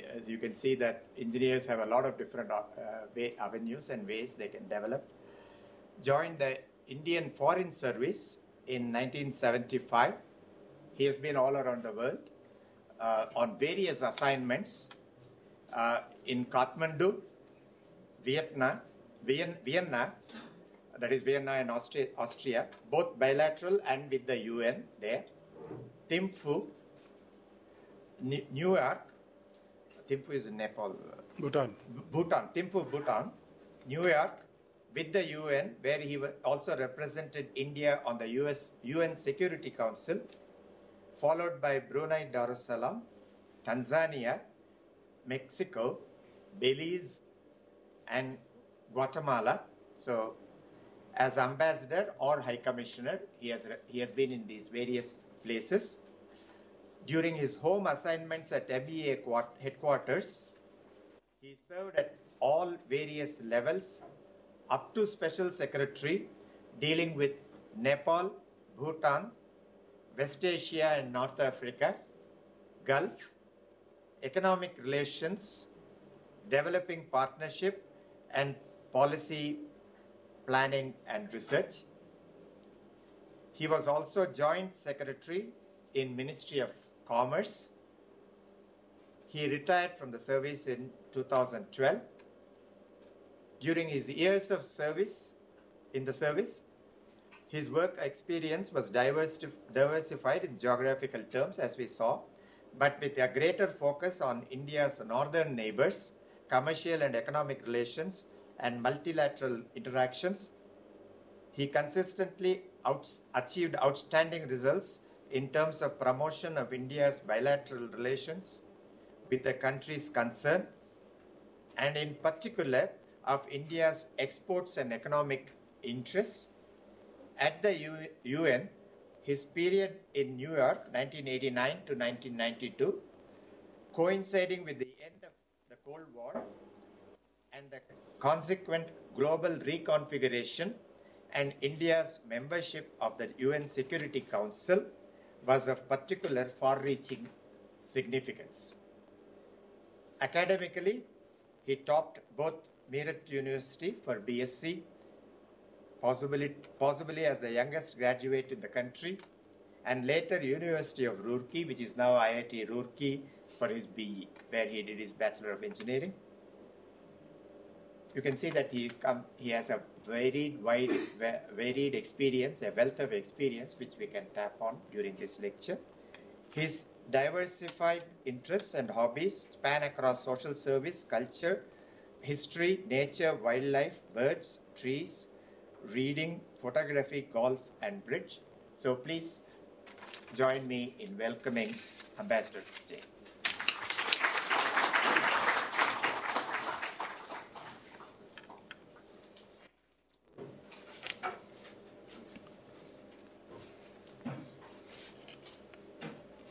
As you can see that engineers have a lot of different avenues and ways they can develop. Joined the Indian Foreign Service in 1975. He has been all around the world on various assignments in Kathmandu, Vienna, that is Vienna and Austria, both bilateral and with the UN there, Thimphu, New York, Thimphu is in Nepal. Thimphu, Bhutan, New York, with the UN, where he also represented India on the UN Security Council, followed by Brunei Darussalam, Tanzania, Mexico, Belize, and Guatemala. So, as ambassador or high commissioner, he has been in these various places. During his home assignments at MEA headquarters, he served at all various levels up to Special Secretary dealing with Nepal, Bhutan, West Asia and North Africa, Gulf, economic relations, developing partnership and policy planning and research. He was also Joint Secretary in Ministry of Commerce. He retired from the service in 2012. During his years of service, his work experience was diversified in geographical terms, as we saw, but with a greater focus on India's northern neighbors, commercial and economic relations, and multilateral interactions. He consistently achieved outstanding results in terms of promotion of India's bilateral relations with the countries concerned, and in particular of India's exports and economic interests. At the UN, his period in New York, 1989 to 1992, coinciding with the end of the Cold War and the consequent global reconfiguration and India's membership of the UN Security Council, was of particular far-reaching significance. Academically, he topped both Meerut University for BSc, possibly as the youngest graduate in the country, and later University of Roorkee, which is now IIT Roorkee, for his BE, where he did his Bachelor of Engineering. You can see that he has a varied experience, a wealth of experience, which we can tap on during this lecture. His diversified interests and hobbies span across social service, culture, history, nature, wildlife, birds, trees, reading, photography, golf, and bridge. So please join me in welcoming Ambassador Jain.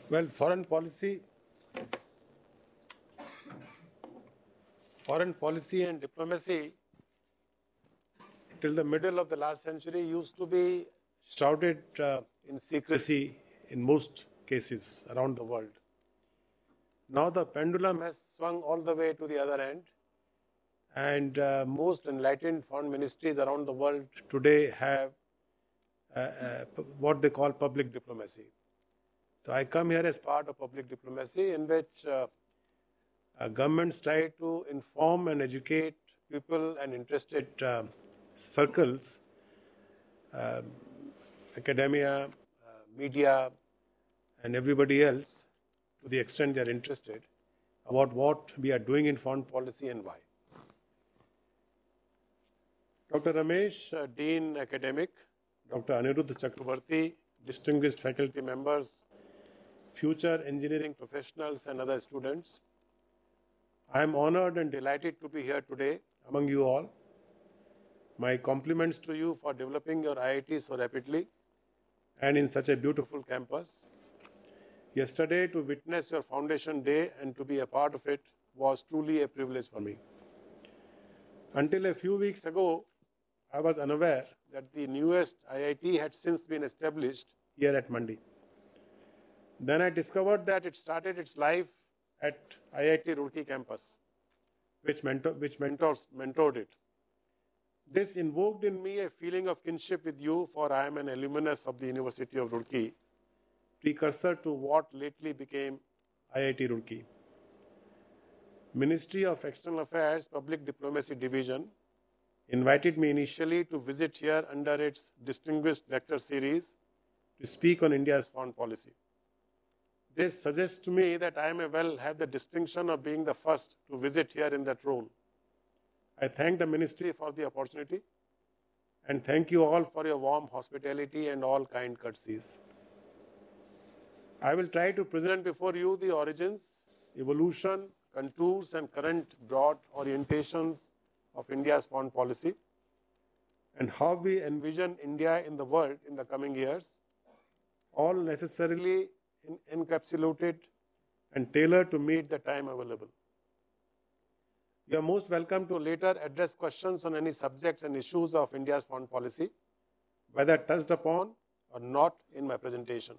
Well, foreign policy and diplomacy till the middle of the last century used to be shrouded in secrecy in most cases around the world. Now the pendulum has swung all the way to the other end, and most enlightened foreign ministries around the world today have what they call public diplomacy. So I come here as part of public diplomacy, in which governments try to inform and educate people and interested circles, academia, media, and everybody else, to the extent they are interested, about what we are doing in foreign policy and why. Dr. Ramesh, Dean Academic, Dr. Anirudh Chakravarti, distinguished faculty members, future engineering professionals and other students, I am honored and delighted to be here today among you all. My compliments to you for developing your IIT so rapidly and in such a beautiful campus. Yesterday, to witness your foundation day and to be a part of it was truly a privilege for me. Until a few weeks ago, I was unaware that the newest IIT had since been established here at Mandi. Then I discovered that it started its life at IIT Roorkee campus, which mentored it. This invoked in me a feeling of kinship with you, for I am an alumnus of the University of Roorkee, precursor to what lately became IIT Roorkee. Ministry of External Affairs Public Diplomacy Division invited me initially to visit here under its distinguished lecture series to speak on India's foreign policy. This suggests to me that I may well have the distinction of being the first to visit here in that role. I thank the Ministry for the opportunity and thank you all for your warm hospitality and all kind courtesies. I will try to present before you the origins, evolution, contours and current broad orientations of India's foreign policy and how we envision India in the world in the coming years, all necessarily encapsulated and tailored to meet the time available. You are most welcome to later address questions on any subjects and issues of India's foreign policy, whether touched upon or not in my presentation.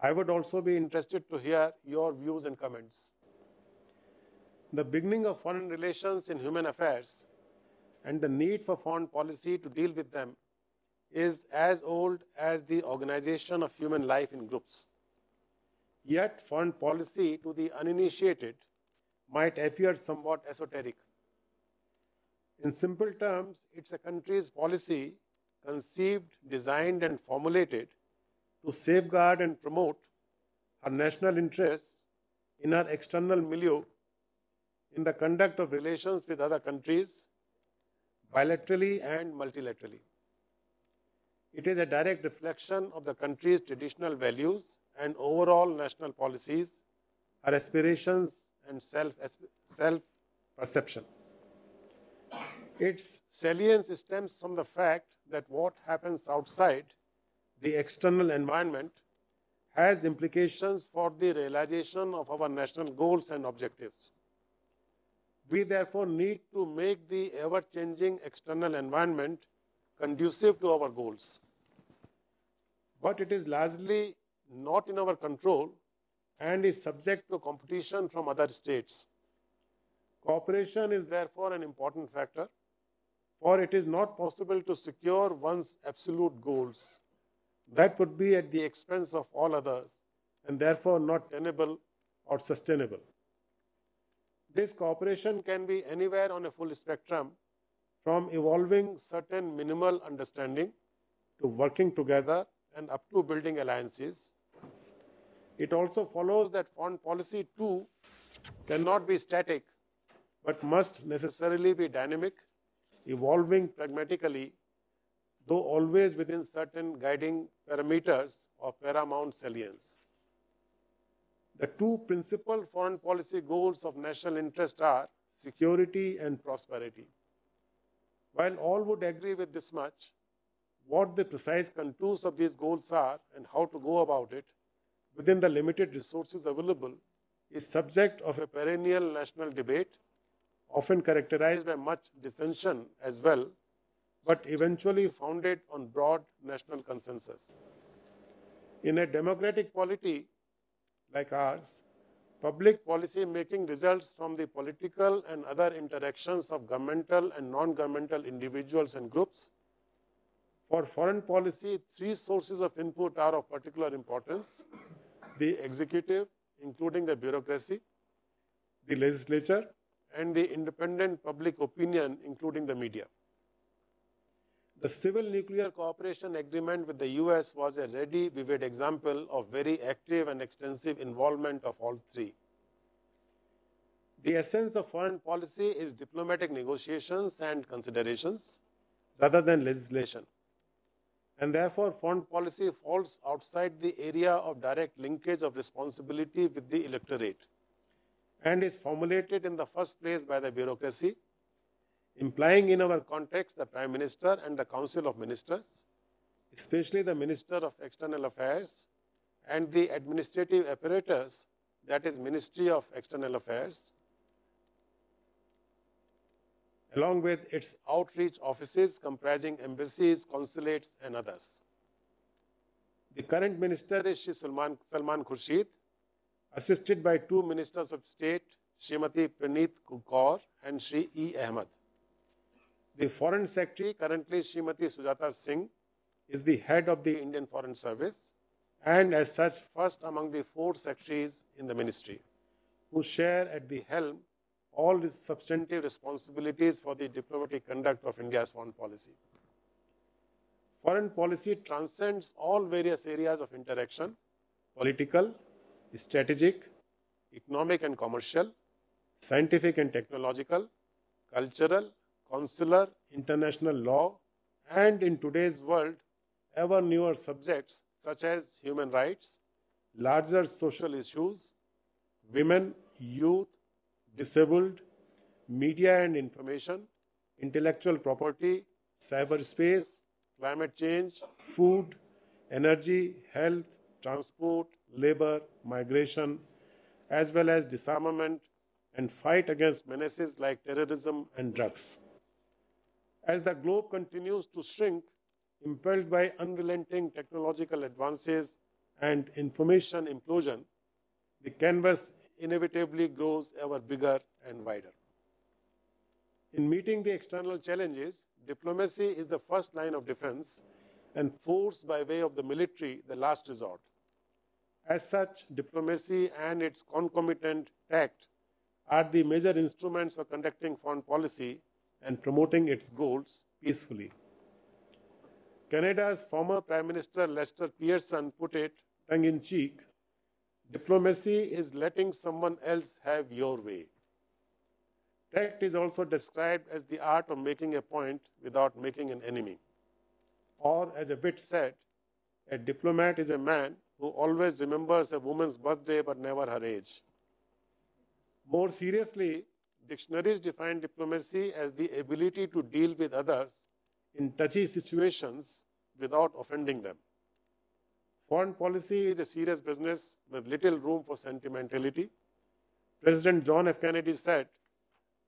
I would also be interested to hear your views and comments. The beginning of foreign relations in human affairs and the need for foreign policy to deal with them is as old as the organization of human life in groups. Yet foreign policy to the uninitiated might appear somewhat esoteric. In simple terms, it's a country's policy conceived, designed and formulated to safeguard and promote her national interests in her external milieu in the conduct of relations with other countries, bilaterally and multilaterally. It is a direct reflection of the country's traditional values and overall national policies, her aspirations and self-perception. Its salience stems from the fact that what happens outside the external environment has implications for the realization of our national goals and objectives. We therefore need to make the ever-changing external environment conducive to our goals. But it is largely not in our control and is subject to competition from other states. Cooperation is therefore an important factor, for it is not possible to secure one's absolute goals. That would be at the expense of all others and therefore not tenable or sustainable. This cooperation can be anywhere on a full spectrum, from evolving certain minimal understanding to working together and up to building alliances. It also follows that foreign policy too cannot be static, but must necessarily be dynamic, evolving pragmatically, though always within certain guiding parameters of paramount salience. The two principal foreign policy goals of national interest are security and prosperity. While all would agree with this much, what the precise contours of these goals are and how to go about it within the limited resources available is subject of a perennial national debate, often characterized by much dissension as well, but eventually founded on broad national consensus. In a democratic polity like ours, public policy making results from the political and other interactions of governmental and non-governmental individuals and groups. For foreign policy, three sources of input are of particular importance: the executive, including the bureaucracy, the legislature, and the independent public opinion, including the media. The Civil Nuclear Cooperation Agreement with the US was a ready, vivid example of very active and extensive involvement of all three. The essence of foreign policy is diplomatic negotiations and considerations rather than legislation. And therefore, foreign policy falls outside the area of direct linkage of responsibility with the electorate and is formulated in the first place by the bureaucracy, implying in our context the Prime Minister and the Council of Ministers, especially the Minister of External Affairs and the administrative apparatus, that is Ministry of External Affairs, along with its outreach offices comprising embassies, consulates and others. The current minister is Shri Salman Khurshid. assisted by two Ministers of State, Srimati Praneeth Kaur and Shri E. Ahmed. The Foreign Secretary, currently Srimati Sujata Singh, is the head of the Indian Foreign Service and as such first among the four secretaries in the ministry, who share at the helm all the substantive responsibilities for the diplomatic conduct of India's foreign policy. Foreign policy transcends all various areas of interaction: political, strategic, economic and commercial, scientific and technological, cultural, consular, international law, and in today's world, ever newer subjects such as human rights, larger social issues, women, youth, disabled, media and information, intellectual property, cyberspace, climate change, food, energy, health, transport, labor, migration, as well as disarmament and fight against menaces like terrorism and drugs. As the globe continues to shrink, impelled by unrelenting technological advances and information implosion, the canvas inevitably grows ever bigger and wider. In meeting the external challenges, diplomacy is the first line of defense and force by way of the military the last resort. As such, diplomacy and its concomitant tact are the major instruments for conducting foreign policy and promoting its goals peacefully. Canada's former Prime Minister Lester Pearson put it tongue-in-cheek, "Diplomacy is letting someone else have your way." Tact is also described as the art of making a point without making an enemy. Or, as a bit said, a diplomat is a man who always remembers a woman's birthday but never her age. More seriously, dictionaries define diplomacy as the ability to deal with others in touchy situations without offending them. Foreign policy is a serious business with little room for sentimentality. President John F. Kennedy said,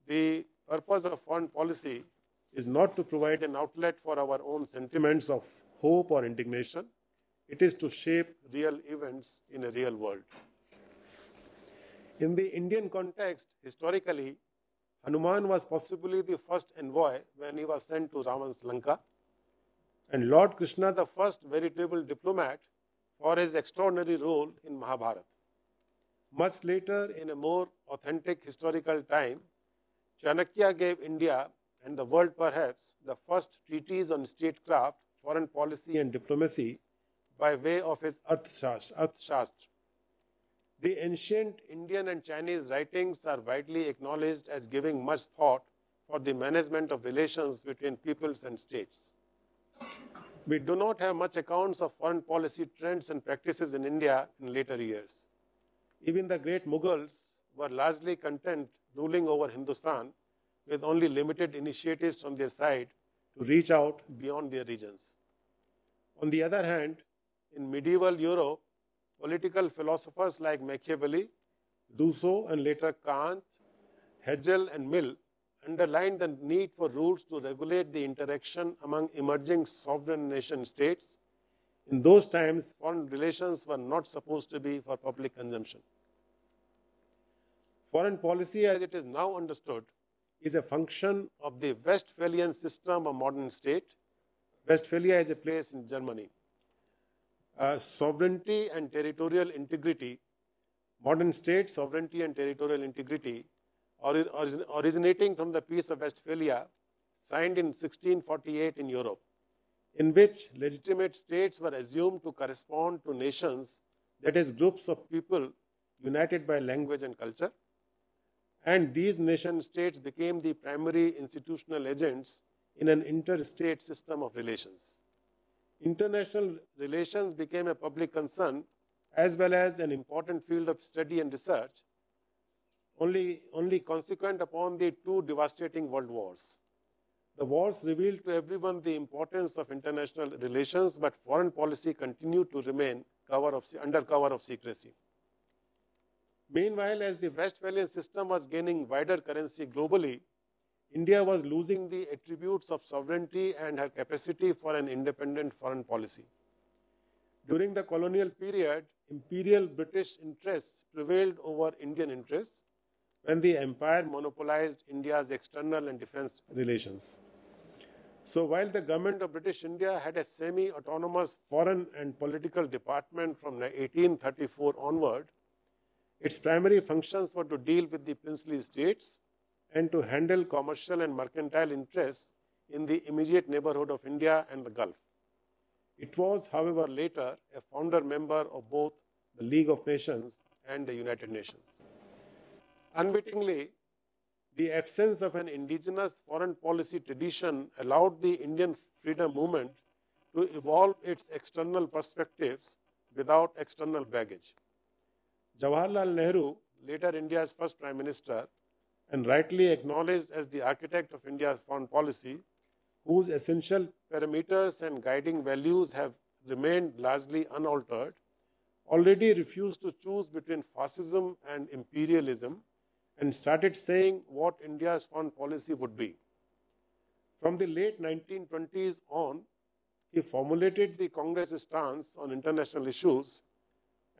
"The purpose of foreign policy is not to provide an outlet for our own sentiments of hope or indignation. It is to shape real events in a real world." In the Indian context, historically, Hanuman was possibly the first envoy when he was sent to Ravan's Lanka, and Lord Krishna the first veritable diplomat for his extraordinary role in Mahabharata. Much later, in a more authentic historical time, Chanakya gave India and the world perhaps the first treatise on statecraft, foreign policy and diplomacy by way of his Arthashastra. The ancient Indian and Chinese writings are widely acknowledged as giving much thought for the management of relations between peoples and states. We do not have much accounts of foreign policy trends and practices in India in later years. Even the great Mughals were largely content ruling over Hindustan with only limited initiatives from their side to reach out beyond their regions. On the other hand, in medieval Europe, political philosophers like Machiavelli, Rousseau and later Kant, Hegel and Mill underlined the need for rules to regulate the interaction among emerging sovereign nation states. In those times, foreign relations were not supposed to be for public consumption. Foreign policy, as it is now understood, is a function of the Westphalian system of modern state. Westphalia is a place in Germany. Sovereignty and territorial integrity, modern state sovereignty and territorial integrity, originating from the Peace of Westphalia, signed in 1648 in Europe, in which legitimate states were assumed to correspond to nations, that is, groups of people united by language and culture, and these nation states became the primary institutional agents in an interstate system of relations. International relations became a public concern as well as an important field of study and research, only consequent upon the two devastating world wars. The wars revealed to everyone the importance of international relations, but foreign policy continued to remain under cover of secrecy. Meanwhile, as the Westphalian system was gaining wider currency globally, India was losing the attributes of sovereignty and her capacity for an independent foreign policy. During the colonial period, imperial British interests prevailed over Indian interests when the empire monopolized India's external and defense relations. So while the government of British India had a semi-autonomous foreign and political department from 1834 onward, its primary functions were to deal with the princely states and to handle commercial and mercantile interests in the immediate neighborhood of India and the Gulf. It was, however, later a founder member of both the League of Nations and the United Nations. Unwittingly, the absence of an indigenous foreign policy tradition allowed the Indian freedom movement to evolve its external perspectives without external baggage. Jawaharlal Nehru, later India's first Prime Minister, and rightly acknowledged as the architect of India's foreign policy, whose essential parameters and guiding values have remained largely unaltered, already refused to choose between fascism and imperialism and started saying what India's foreign policy would be. From the late 1920s on, he formulated the Congress stance on international issues,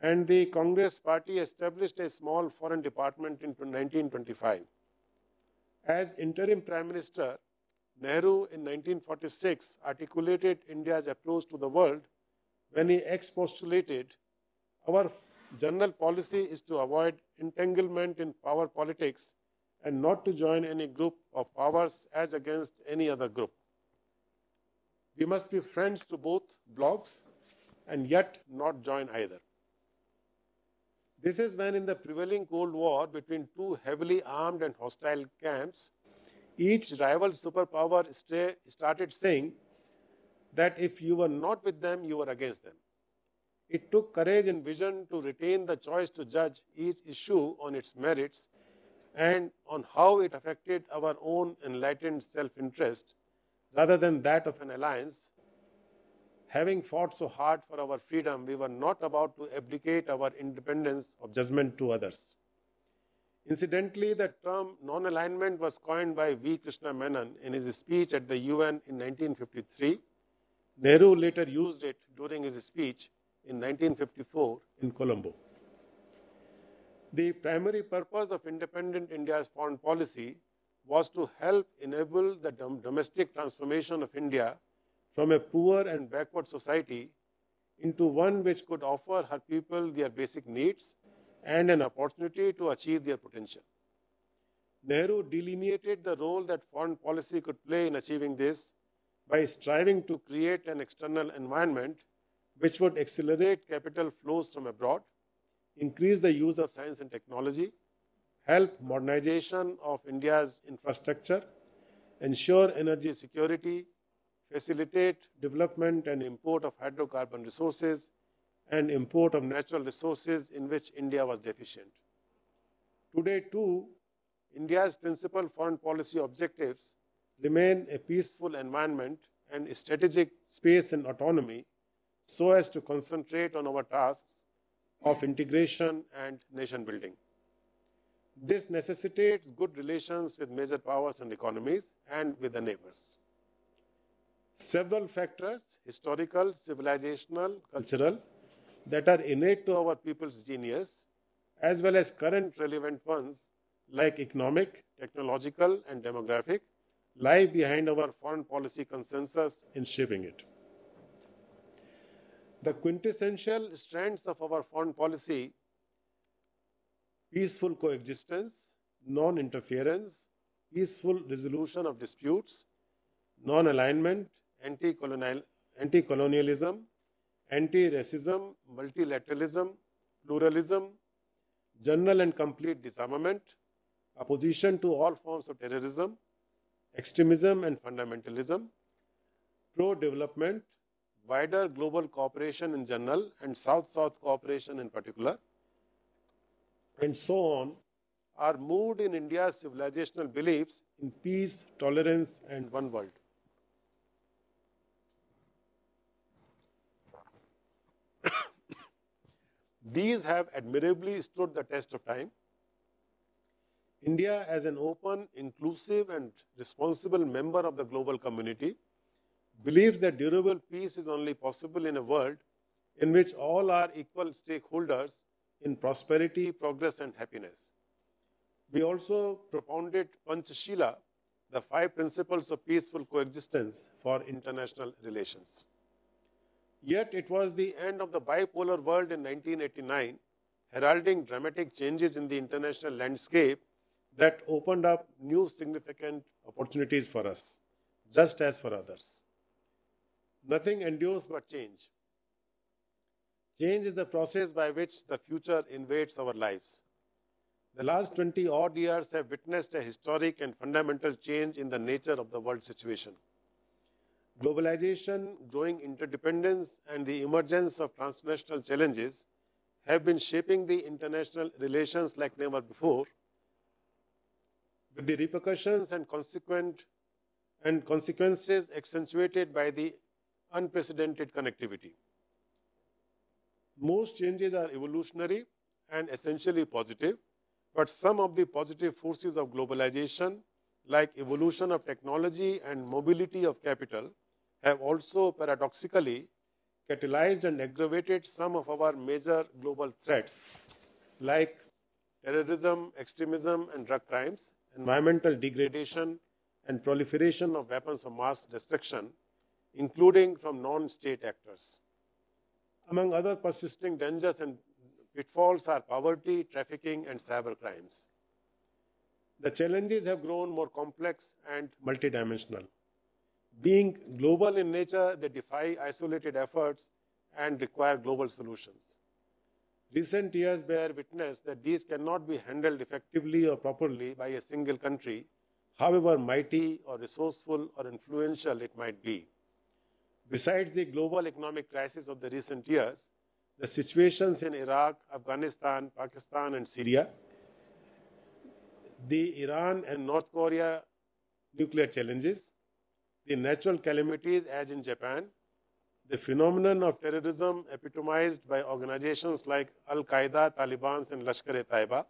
and the Congress party established a small foreign department in 1925. As interim Prime Minister, Nehru in 1946 articulated India's approach to the world when he expostulated, "Our general policy is to avoid entanglement in power politics and not to join any group of powers as against any other group. We must be friends to both blocs and yet not join either." This is when, in the prevailing Cold War between two heavily armed and hostile camps, each rival superpower started saying that if you were not with them, you were against them. It took courage and vision to retain the choice to judge each issue on its merits and on how it affected our own enlightened self-interest rather than that of an alliance. Having fought so hard for our freedom, we were not about to abdicate our independence of judgment to others. Incidentally, the term non-alignment was coined by V. Krishna Menon in his speech at the UN in 1953. Nehru later used it during his speech in 1954 in Colombo. The primary purpose of independent India's foreign policy was to help enable the domestic transformation of India from a poor and backward society into one which could offer her people their basic needs and an opportunity to achieve their potential. Nehru delineated the role that foreign policy could play in achieving this by striving to create an external environment which would accelerate capital flows from abroad, increase the use of science and technology, help modernization of India's infrastructure, ensure energy security, facilitate development and import of hydrocarbon resources, and import of natural resources in which India was deficient. Today, too, India's principal foreign policy objectives remain a peaceful environment and strategic space and autonomy so as to concentrate on our tasks of integration and nation building. This necessitates good relations with major powers and economies and with the neighbors. Several factors, historical, civilizational, cultural, that are innate to our people's genius, as well as current relevant ones like economic, technological, and demographic, lie behind our foreign policy consensus in shaping it. The quintessential strands of our foreign policy: peaceful coexistence, non-interference, peaceful resolution of disputes, non-alignment, anti-colonialism, anti-racism, multilateralism, pluralism, general and complete disarmament, opposition to all forms of terrorism, extremism and fundamentalism, pro-development, wider global cooperation in general and South-South cooperation in particular, and so on, are moved in India's civilizational beliefs in peace, tolerance, and one world. These have admirably stood the test of time. India, as an open, inclusive, and responsible member of the global community, believes that durable peace is only possible in a world in which all are equal stakeholders in prosperity, progress, and happiness. We also propounded Panchashila, the 5 principles of peaceful coexistence for international relations. Yet it was the end of the bipolar world in 1989, heralding dramatic changes in the international landscape that opened up new significant opportunities for us, just as for others. Nothing endures but change. Change is the process by which the future invades our lives. The last 20 odd years have witnessed a historic and fundamental change in the nature of the world situation. Globalization, growing interdependence, and the emergence of transnational challenges have been shaping the international relations like never before, with the repercussions and consequences accentuated by the unprecedented connectivity. Most changes are evolutionary and essentially positive, but some of the positive forces of globalization, like evolution of technology and mobility of capital, have also paradoxically catalyzed and aggravated some of our major global threats, like terrorism, extremism, and drug crimes, environmental degradation, and proliferation of weapons of mass destruction, including from non-state actors. Among other persisting dangers and pitfalls are poverty, trafficking, and cyber crimes. The challenges have grown more complex and multidimensional. Being global in nature, they defy isolated efforts and require global solutions. Recent years bear witness that these cannot be handled effectively or properly by a single country, however mighty or resourceful or influential it might be. Besides the global economic crisis of the recent years, the situations in Iraq, Afghanistan, Pakistan, and Syria, the Iran and North Korea nuclear challenges, the natural calamities as in Japan, the phenomenon of terrorism epitomized by organizations like Al-Qaeda, Taliban, and Lashkar-e-Taiba,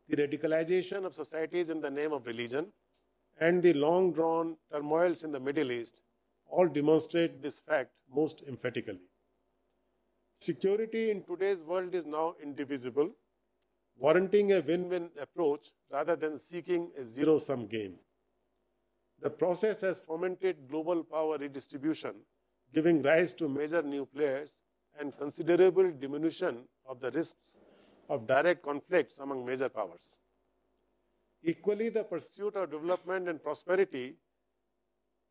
the radicalization of societies in the name of religion, and the long-drawn turmoils in the Middle East all demonstrate this fact most emphatically. Security in today's world is now indivisible, warranting a win-win approach rather than seeking a zero-sum game. The process has fomented global power redistribution, giving rise to major new players and considerable diminution of the risks of direct conflicts among major powers. Equally, the pursuit of development and prosperity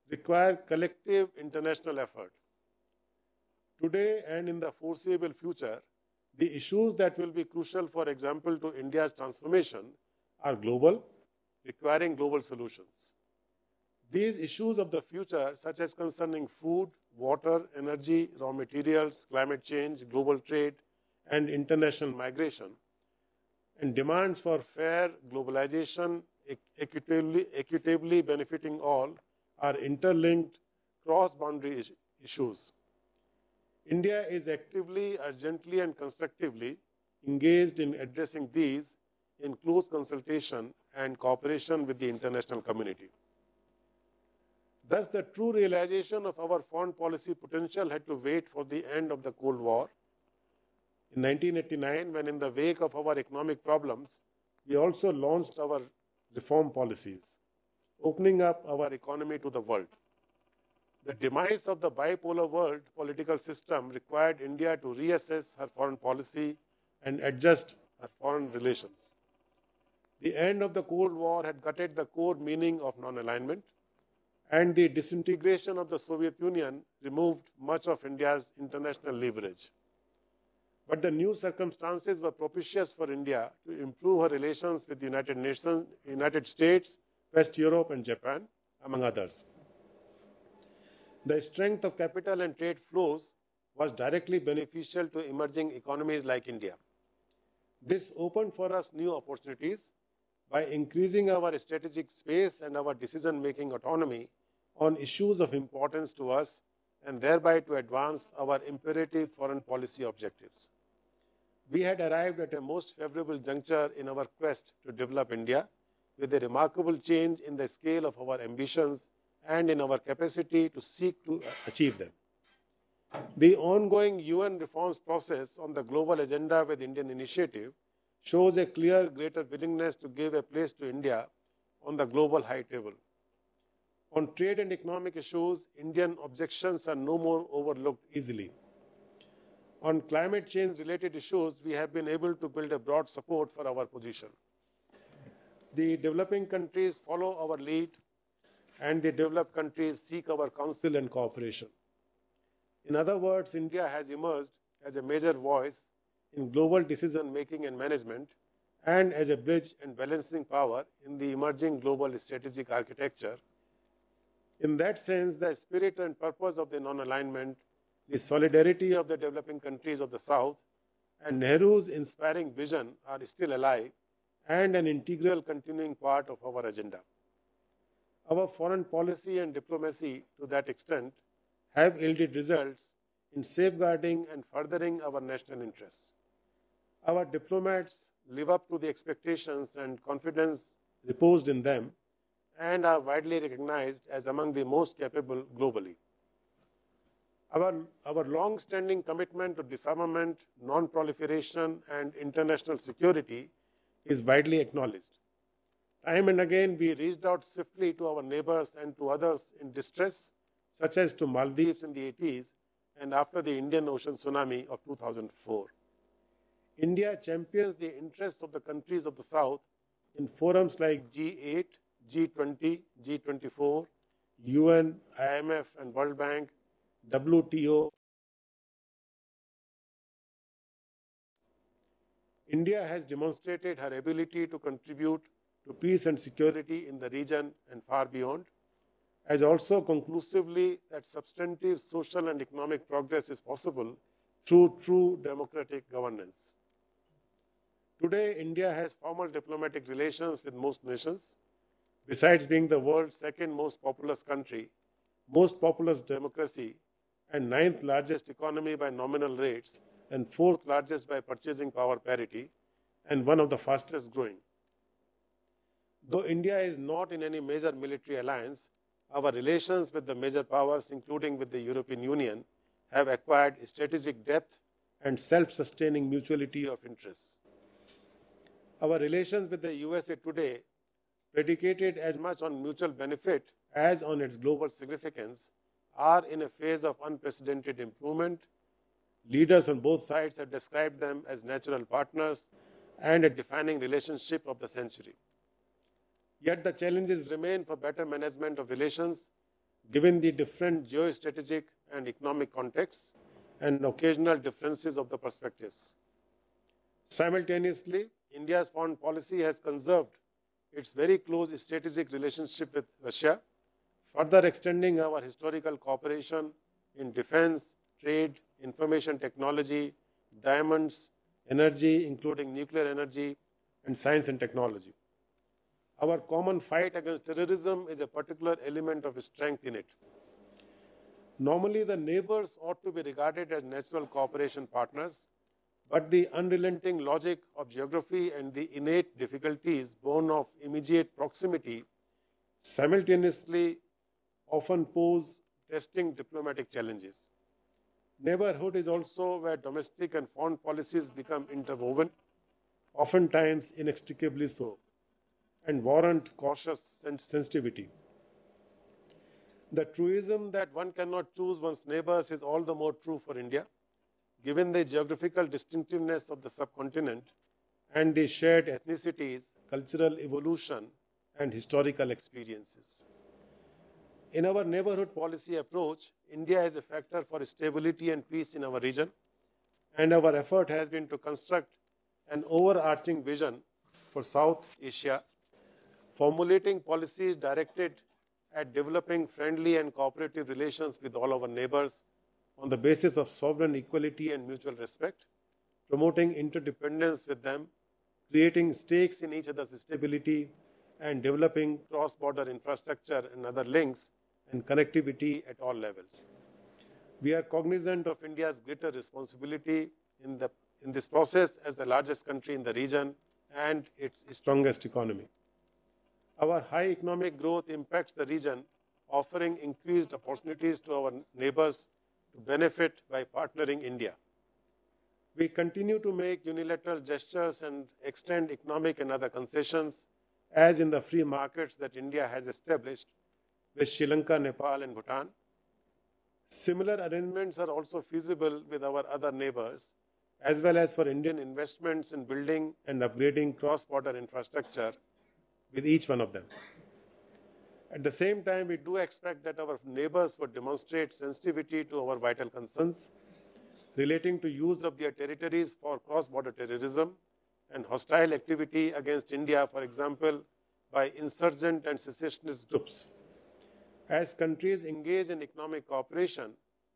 require collective international effort. Today and in the foreseeable future, the issues that will be crucial, for example, to India's transformation are global, requiring global solutions. These issues of the future, such as concerning food, water, energy, raw materials, climate change, global trade, and international migration, and demands for fair globalization equitably benefiting all, are interlinked cross-boundary issues. India is actively, urgently, and constructively engaged in addressing these in close consultation and cooperation with the international community. Thus, the true realization of our foreign policy potential had to wait for the end of the Cold War. In 1989, when in the wake of our economic problems, we also launched our reform policies, opening up our economy to the world. The demise of the bipolar world political system required India to reassess her foreign policy and adjust her foreign relations. The end of the Cold War had gutted the core meaning of non-alignment, and the disintegration of the Soviet Union removed much of India's international leverage. But the new circumstances were propitious for India to improve her relations with the United Nations, United States, West Europe, and Japan, among others. The strength of capital and trade flows was directly beneficial to emerging economies like India. This opened for us new opportunities by increasing our strategic space and our decision-making autonomy on issues of importance to us, and thereby to advance our imperative foreign policy objectives. We had arrived at a most favorable juncture in our quest to develop India, with a remarkable change in the scale of our ambitions and in our capacity to seek to achieve them. The ongoing UN reforms process on the global agenda with Indian initiative shows a clear greater willingness to give a place to India on the global high table. On trade and economic issues, Indian objections are no more overlooked easily. On climate change related issues, we have been able to build a broad support for our position. The developing countries follow our lead, and the developed countries seek our counsel and cooperation. In other words, India has emerged as a major voice in global decision making and management, and as a bridge and balancing power in the emerging global strategic architecture. In that sense, the spirit and purpose of the non-alignment, the solidarity of the developing countries of the South, and Nehru's inspiring vision are still alive and an integral continuing part of our agenda. Our foreign policy and diplomacy, to that extent, have yielded results in safeguarding and furthering our national interests. Our diplomats live up to the expectations and confidence reposed in them and are widely recognized as among the most capable globally. Our long-standing commitment to disarmament, non-proliferation, and international security is widely acknowledged. Time and again, we reached out swiftly to our neighbors and to others in distress, such as to Maldives in the 80s and after the Indian Ocean tsunami of 2004. India champions the interests of the countries of the South in forums like G8, G20, G24, UN, IMF and World Bank, WTO. India has demonstrated her ability to contribute to peace and security in the region and far beyond, as also conclusively that substantive social and economic progress is possible through true democratic governance. Today, India has formal diplomatic relations with most nations. Besides being the world's second most populous country, most populous democracy, and ninth largest economy by nominal rates, and fourth largest by purchasing power parity, and one of the fastest growing. Though India is not in any major military alliance, our relations with the major powers, including with the European Union, have acquired strategic depth and self-sustaining mutuality of interests. Our relations with the USA today, predicated as much on mutual benefit as on its global significance, are in a phase of unprecedented improvement. Leaders on both sides have described them as natural partners and a defining relationship of the century. Yet the challenges remain for better management of relations, given the different geostrategic and economic contexts and occasional differences of the perspectives. Simultaneously, India's foreign policy has conserved its very close strategic relationship with Russia, further extending our historical cooperation in defense, trade, information technology, diamonds, energy, including nuclear energy, and science and technology. Our common fight against terrorism is a particular element of strength in it. Normally, the neighbors ought to be regarded as natural cooperation partners, but the unrelenting logic of geography and the innate difficulties born of immediate proximity simultaneously often pose testing diplomatic challenges. Neighborhood is also where domestic and foreign policies become interwoven, oftentimes inextricably so, and warrant cautious sensitivity. The truism that one cannot choose one's neighbors is all the more true for India, given the geographical distinctiveness of the subcontinent and the shared ethnicities, cultural evolution, and historical experiences. In our neighborhood policy approach, India is a factor for stability and peace in our region, and our effort has been to construct an overarching vision for South Asia, formulating policies directed at developing friendly and cooperative relations with all our neighbors on the basis of sovereign equality and mutual respect, promoting interdependence with them, creating stakes in each other's stability, and developing cross-border infrastructure and other links and connectivity at all levels. We are cognizant of India's greater responsibility in this process as the largest country in the region and its strongest economy. Our high economic growth impacts the region, offering increased opportunities to our neighbors to benefit by partnering India. We continue to make unilateral gestures and extend economic and other concessions, as in the free markets that India has established with Sri Lanka, Nepal, and Bhutan. Similar arrangements are also feasible with our other neighbors, as well as for Indian investments in building and upgrading cross-border infrastructure with each one of them. At the same time, we do expect that our neighbors would demonstrate sensitivity to our vital concerns relating to use of their territories for cross-border terrorism and hostile activity against India, for example, by insurgent and secessionist groups. As countries engage in economic cooperation,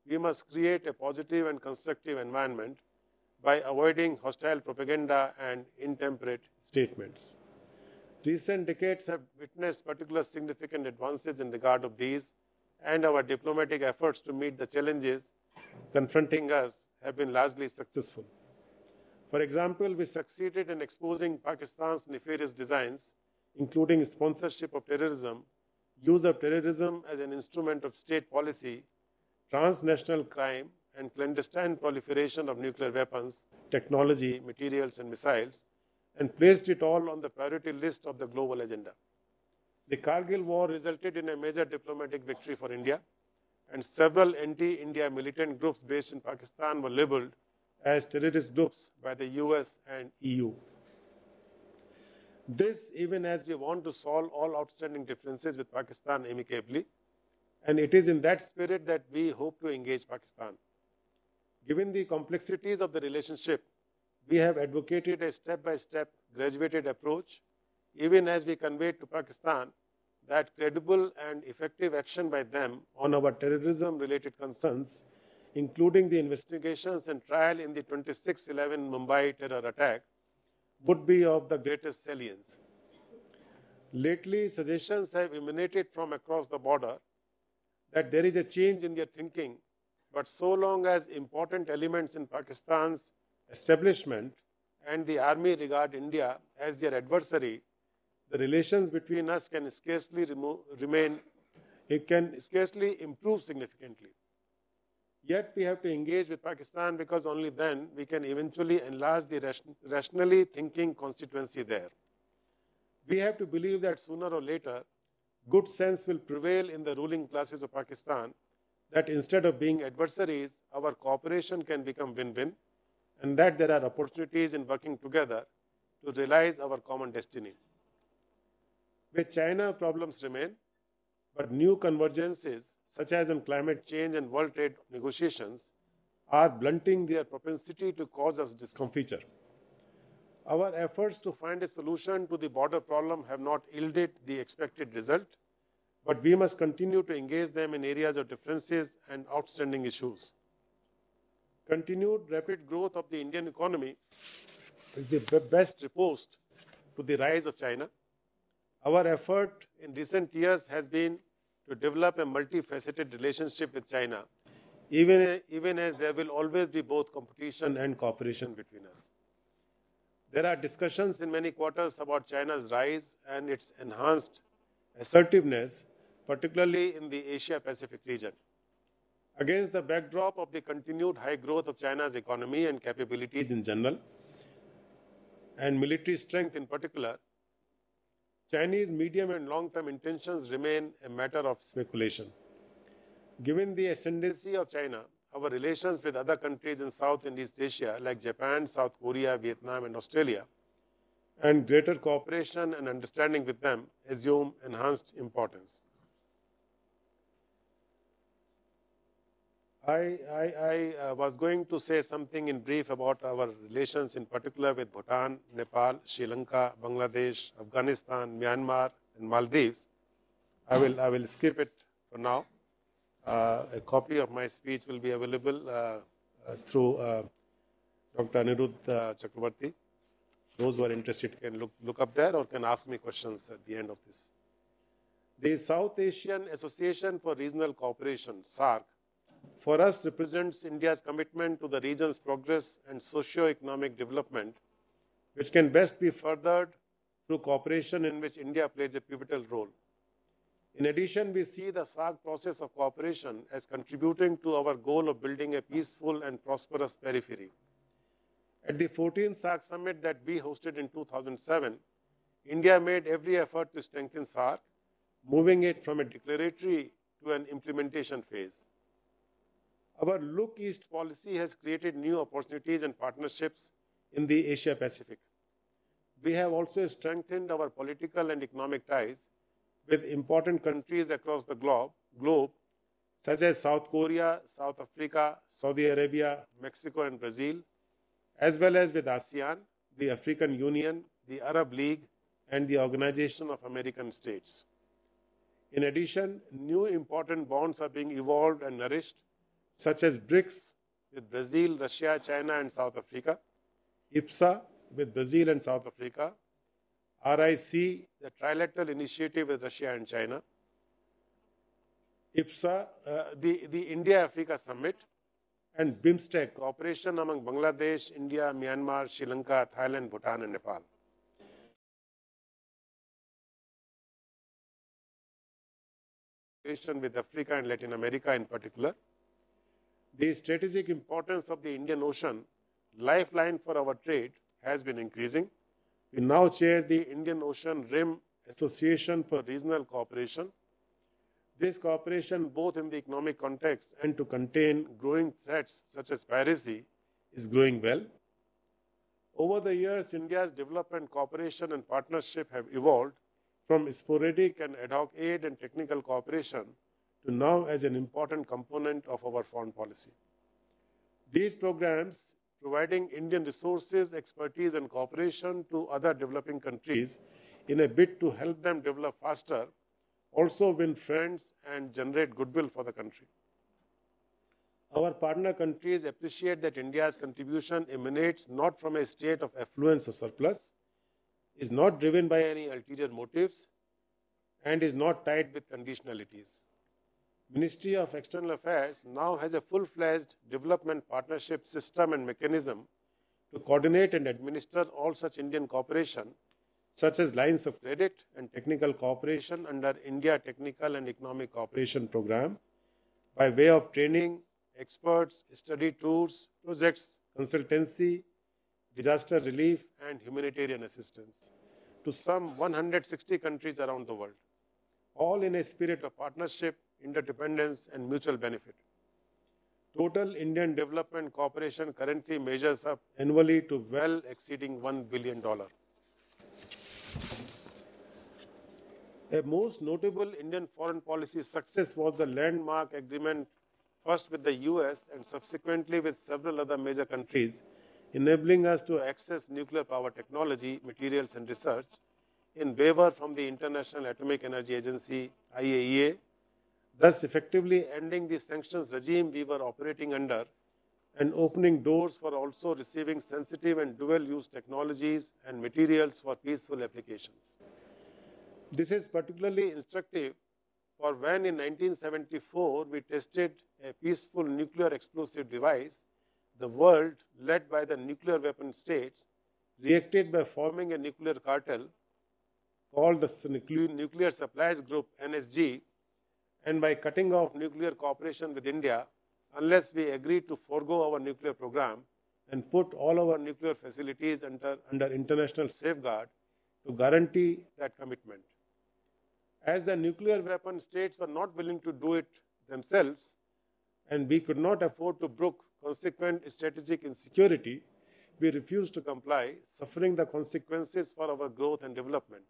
we must create a positive and constructive environment by avoiding hostile propaganda and intemperate statements. Recent decades have witnessed particular significant advances in regard of these, and our diplomatic efforts to meet the challenges confronting us have been largely successful. For example, we succeeded in exposing Pakistan's nefarious designs, including sponsorship of terrorism, use of terrorism as an instrument of state policy, transnational crime, and clandestine proliferation of nuclear weapons, technology, materials, and missiles, and placed it all on the priority list of the global agenda. The Kargil war resulted in a major diplomatic victory for India, and several anti-India militant groups based in Pakistan were labeled as terrorist groups by the US and EU. This, even as we want to solve all outstanding differences with Pakistan amicably, and it is in that spirit that we hope to engage Pakistan. Given the complexities of the relationship, we have advocated a step-by-step graduated approach, even as we conveyed to Pakistan that credible and effective action by them on our terrorism-related concerns, including the investigations and trial in the 26/11 Mumbai terror attack, would be of the greatest salience. Lately, suggestions have emanated from across the border that there is a change in their thinking, but so long as important elements in Pakistan's establishment and the army regard India as their adversary, the relations between us can scarcely improve significantly. Yet we have to engage with Pakistan because only then we can eventually enlarge the rationally thinking constituency there. We have to believe that sooner or later, good sense will prevail in the ruling classes of Pakistan, that instead of being adversaries, our cooperation can become win-win, and that there are opportunities in working together to realize our common destiny. With China, problems remain, but new convergences, such as on climate change and world trade negotiations, are blunting their propensity to cause us discomfiture. Our efforts to find a solution to the border problem have not yielded the expected result, but we must continue to engage them in areas of differences and outstanding issues. Continued rapid growth of the Indian economy is the best riposte to the rise of China. Our effort in recent years has been to develop a multifaceted relationship with China, even as there will always be both competition and cooperation between us. There are discussions in many quarters about China's rise and its enhanced assertiveness, particularly in the Asia-Pacific region. Against the backdrop of the continued high growth of China's economy and capabilities in general, and military strength in particular, Chinese medium and long-term intentions remain a matter of speculation. Given the ascendancy of China, our relations with other countries in South and East Asia, like Japan, South Korea, Vietnam, and Australia, and greater cooperation and understanding with them assume enhanced importance. I was going to say something in brief about our relations in particular with Bhutan, Nepal, Sri Lanka, Bangladesh, Afghanistan, Myanmar, and Maldives. I will skip it for now. A copy of my speech will be available through Dr. Anirudh Chakrabarti. Those who are interested can look up there or can ask me questions at the end of this. The South Asian Association for Regional Cooperation, SAARC, for us represents India's commitment to the region's progress and socio-economic development, which can best be furthered through cooperation in which India plays a pivotal role. In addition, we see the SAARC process of cooperation as contributing to our goal of building a peaceful and prosperous periphery. At the 14th SAARC summit that we hosted in 2007, India made every effort to strengthen SAARC, moving it from a declaratory to an implementation phase. Our Look East policy has created new opportunities and partnerships in the Asia Pacific. We have also strengthened our political and economic ties with important countries across the globe, such as South Korea, South Africa, Saudi Arabia, Mexico, and Brazil, as well as with ASEAN, the African Union, the Arab League, and the Organization of American States. In addition, new important bonds are being evolved and nourished, such as BRICS with Brazil, Russia, China, and South Africa, IPSA with Brazil and South Africa, RIC, the Trilateral Initiative with Russia and China, IPSA, the India-Africa Summit, and BIMSTEC, cooperation among Bangladesh, India, Myanmar, Sri Lanka, Thailand, Bhutan, and Nepal. With Africa and Latin America in particular. The strategic importance of the Indian Ocean, lifeline for our trade, has been increasing. We now chair the Indian Ocean Rim Association for Regional Cooperation. This cooperation, both in the economic context and to contain growing threats such as piracy, is growing well. Over the years, India's development cooperation and partnership have evolved from sporadic and ad hoc aid and technical cooperation to now as an important component of our foreign policy. These programs, providing Indian resources, expertise, and cooperation to other developing countries in a bid to help them develop faster, also win friends and generate goodwill for the country. Our partner countries appreciate that India's contribution emanates not from a state of affluence or surplus, is not driven by any ulterior motives, and is not tied with conditionalities. Ministry of External Affairs now has a full-fledged development partnership system and mechanism to coordinate and administer all such Indian cooperation, such as lines of credit and technical cooperation under India Technical and Economic Cooperation Program, by way of training, experts, study tours, projects, consultancy, disaster relief, and humanitarian assistance to some 160 countries around the world, all in a spirit of partnership, interdependence, and mutual benefit. Total Indian development cooperation currently measures up annually to well exceeding $1 billion. A most notable Indian foreign policy success was the landmark agreement, first with the US and subsequently with several other major countries, enabling us to access nuclear power technology, materials, and research in waiver from the International Atomic Energy Agency, IAEA, thus effectively ending the sanctions regime we were operating under and opening doors for also receiving sensitive and dual-use technologies and materials for peaceful applications. This is particularly instructive for when in 1974 we tested a peaceful nuclear explosive device. The world, led by the nuclear weapon states, reacted by forming a nuclear cartel called the Nuclear Supplies Group, NSG, and by cutting off nuclear cooperation with India unless we agreed to forego our nuclear program and put all our nuclear facilities under international safeguard to guarantee that commitment. As the nuclear weapon states were not willing to do it themselves, and we could not afford to brook consequent strategic insecurity, we refused to comply, suffering the consequences for our growth and development.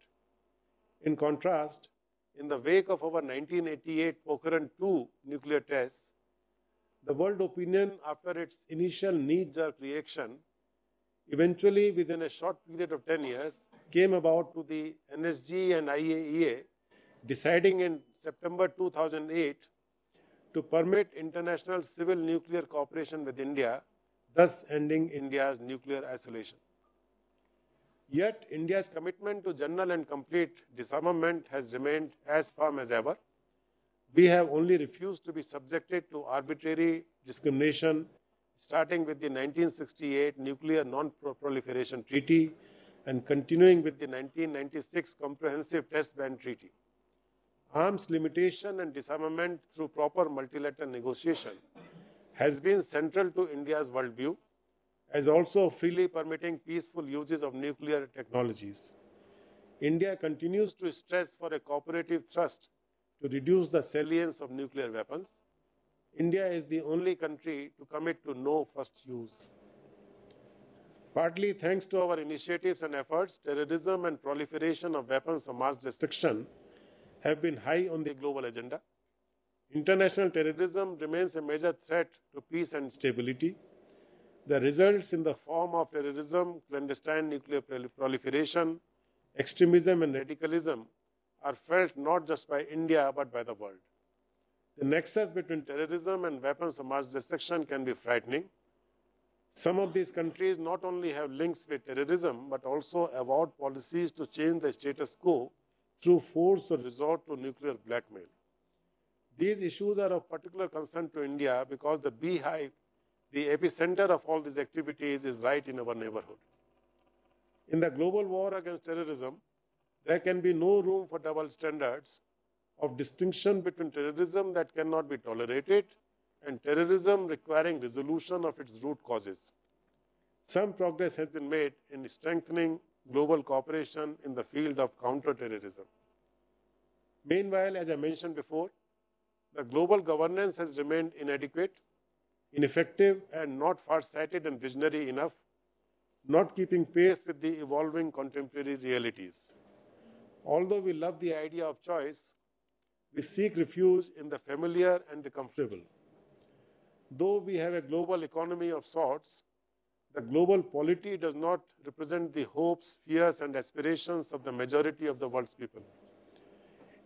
In contrast, in the wake of our 1988 Pokhran II nuclear tests, the world opinion, after its initial knee-jerk reaction, eventually within a short period of 10 years, came about to the NSG and IAEA deciding in September 2008 to permit international civil nuclear cooperation with India, thus ending India's nuclear isolation. Yet, India's commitment to general and complete disarmament has remained as firm as ever. We have only refused to be subjected to arbitrary discrimination, starting with the 1968 Nuclear Non-Proliferation Treaty and continuing with the 1996 Comprehensive Test Ban Treaty. Arms limitation and disarmament through proper multilateral negotiation has been central to India's worldview, as also freely permitting peaceful uses of nuclear technologies. India continues to stress for a cooperative thrust to reduce the salience of nuclear weapons. India is the only country to commit to no first use. Partly thanks to our initiatives and efforts, terrorism and proliferation of weapons of mass destruction have been high on the global agenda. International terrorism remains a major threat to peace and stability. The results in the form of terrorism, clandestine nuclear proliferation, extremism and radicalism are felt not just by India but by the world. The nexus between terrorism and weapons of mass destruction can be frightening. Some of these countries not only have links with terrorism but also avowed policies to change the status quo through force or resort to nuclear blackmail. These issues are of particular concern to India because the beehive, the epicenter of all these activities, is right in our neighborhood. In the global war against terrorism, there can be no room for double standards of distinction between terrorism that cannot be tolerated and terrorism requiring resolution of its root causes. Some progress has been made in strengthening global cooperation in the field of counter-terrorism. Meanwhile, as I mentioned before, the global governance has remained inadequate, ineffective, and not far-sighted and visionary enough, not keeping pace with the evolving contemporary realities. Although we love the idea of choice, we seek refuge in the familiar and the comfortable. Though we have a global economy of sorts, the global polity does not represent the hopes, fears, and aspirations of the majority of the world's people.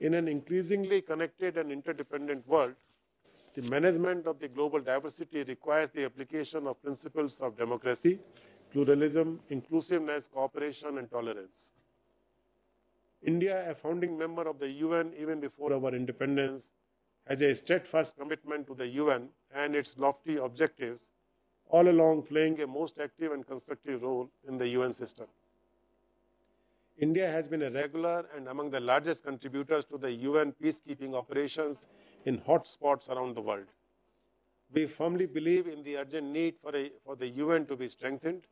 In an increasingly connected and interdependent world, the management of the global diversity requires the application of principles of democracy, pluralism, inclusiveness, cooperation, and tolerance. India, a founding member of the UN even before our independence, has a steadfast commitment to the UN and its lofty objectives, all along playing a most active and constructive role in the UN system. India has been a regular and among the largest contributors to the UN peacekeeping operations in hotspots around the world. We firmly believe in the urgent need for the UN to be strengthened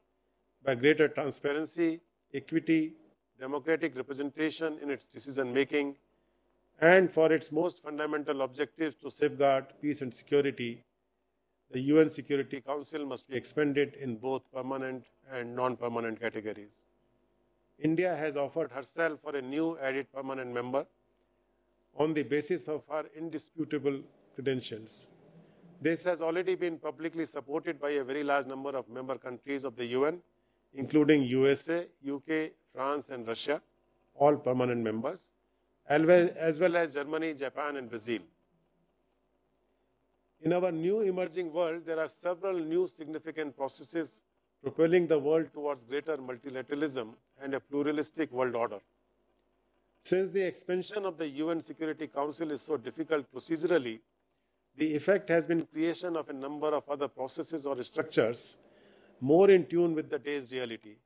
by greater transparency, equity, democratic representation in its decision-making, and for its most fundamental objectives to safeguard peace and security. The UN Security Council must be expanded in both permanent and non-permanent categories. India has offered herself for a new added permanent member on the basis of her indisputable credentials. This has already been publicly supported by a very large number of member countries of the UN, including USA, UK, France, and Russia, all permanent members, as well as Germany, Japan, and Brazil. In our new emerging world, there are several new significant processes propelling the world towards greater multilateralism and a pluralistic world order. Since the expansion of the UN Security Council is so difficult procedurally, the effect has been creation of a number of other processes or structures more in tune with the day's reality,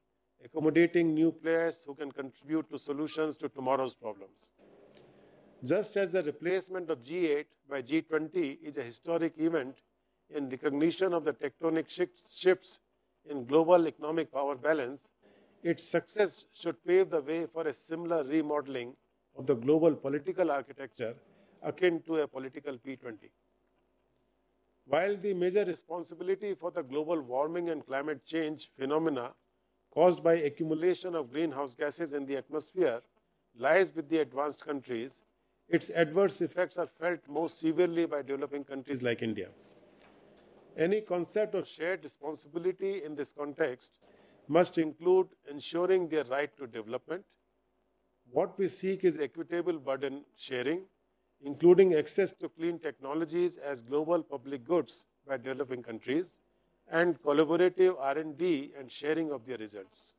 accommodating new players who can contribute to solutions to tomorrow's problems. Just as the replacement of G8 by G20 is a historic event in recognition of the tectonic shifts in global economic power balance, its success should pave the way for a similar remodeling of the global political architecture akin to a political P20. While the major responsibility for the global warming and climate change phenomena caused by accumulation of greenhouse gases in the atmosphere lies with the advanced countries, its adverse effects are felt most severely by developing countries like India. Any concept of shared responsibility in this context must include ensuring their right to development. What we seek is equitable burden sharing, including access to clean technologies as global public goods by developing countries, and collaborative R&D and sharing of their results.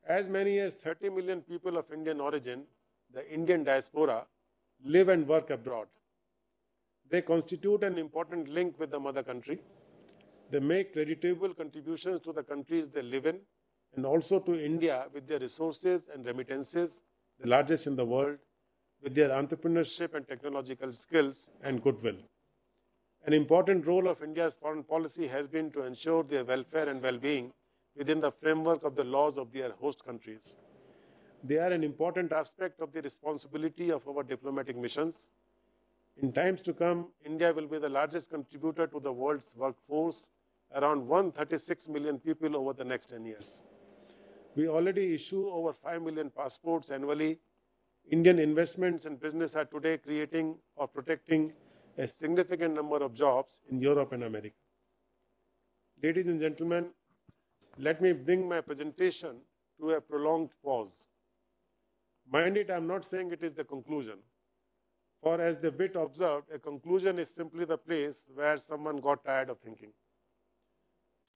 As many as 30 million people of Indian origin, the Indian diaspora, live and work abroad. They constitute an important link with the mother country. They make creditable contributions to the countries they live in and also to India with their resources and remittances, the largest in the world, with their entrepreneurship and technological skills and goodwill. An important role of India's foreign policy has been to ensure their welfare and well-being within the framework of the laws of their host countries. They are an important aspect of the responsibility of our diplomatic missions. In times to come, India will be the largest contributor to the world's workforce, around 136 million people over the next 10 years. We already issue over 5 million passports annually. Indian investments and business are today creating or protecting a significant number of jobs in Europe and America. Ladies and gentlemen, let me bring my presentation to a prolonged pause. Mind it, I am not saying it is the conclusion. For as the wit observed, a conclusion is simply the place where someone got tired of thinking.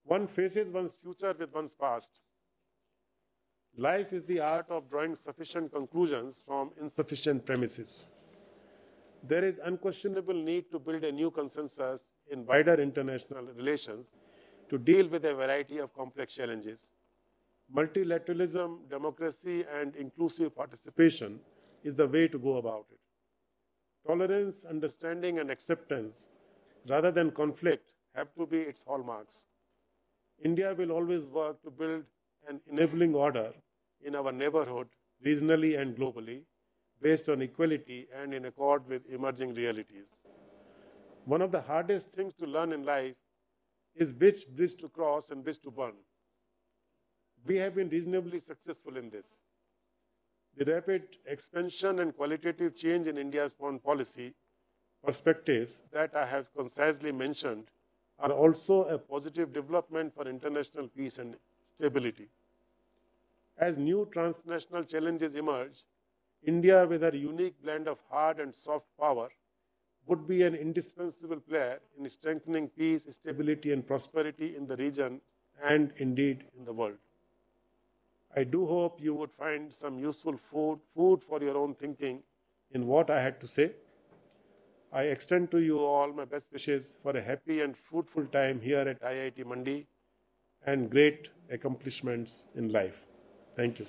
One faces one's future with one's past. Life is the art of drawing sufficient conclusions from insufficient premises. There is unquestionable need to build a new consensus in wider international relations to deal with a variety of complex challenges. Multilateralism, democracy, and inclusive participation is the way to go about it. Tolerance, understanding, and acceptance, rather than conflict, have to be its hallmarks. India will always work to build an enabling order in our neighborhood, regionally and globally, based on equality and in accord with emerging realities. One of the hardest things to learn in life is which bridge to cross and which to burn. We have been reasonably successful in this. The rapid expansion and qualitative change in India's foreign policy perspectives that I have concisely mentioned are also a positive development for international peace and stability. As new transnational challenges emerge, India, with her unique blend of hard and soft power, would be an indispensable player in strengthening peace, stability, and prosperity in the region and indeed in the world. I do hope you would find some useful food for your own thinking in what I had to say. I extend to you all my best wishes for a happy and fruitful time here at IIT Mandi and great accomplishments in life. Thank you.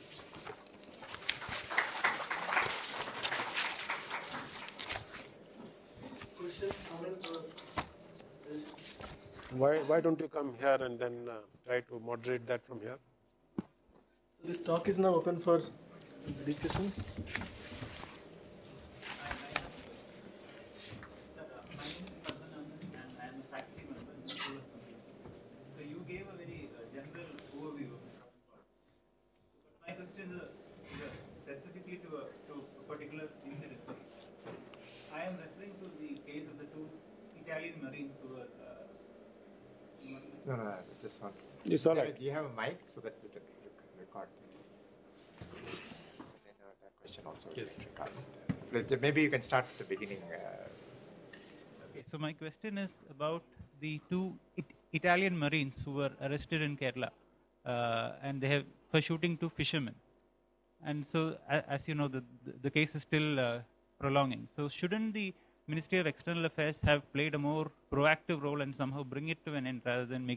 Questions, comments, or Why don't you come here and then try to moderate that from here? so this talk is now open for discussion. Sir, my name is Padmanabhan and I am a faculty member in the School of Computing. So you gave a very general overview of the foreign policy. But my question is specifically to a particular incident. I am referring to the case of the two Italian Marines who were. No, this one. It's all right. Do you have a mic so that we can record? And that question also. Yes. Maybe you can start at the beginning. Okay, so my question is about the two Italian Marines who were arrested in Kerala, and they have for shooting two fishermen. And so, as you know, the case is still prolonging. So, shouldn't the Ministry of External Affairs have played a more proactive role and somehow bring it to an end rather than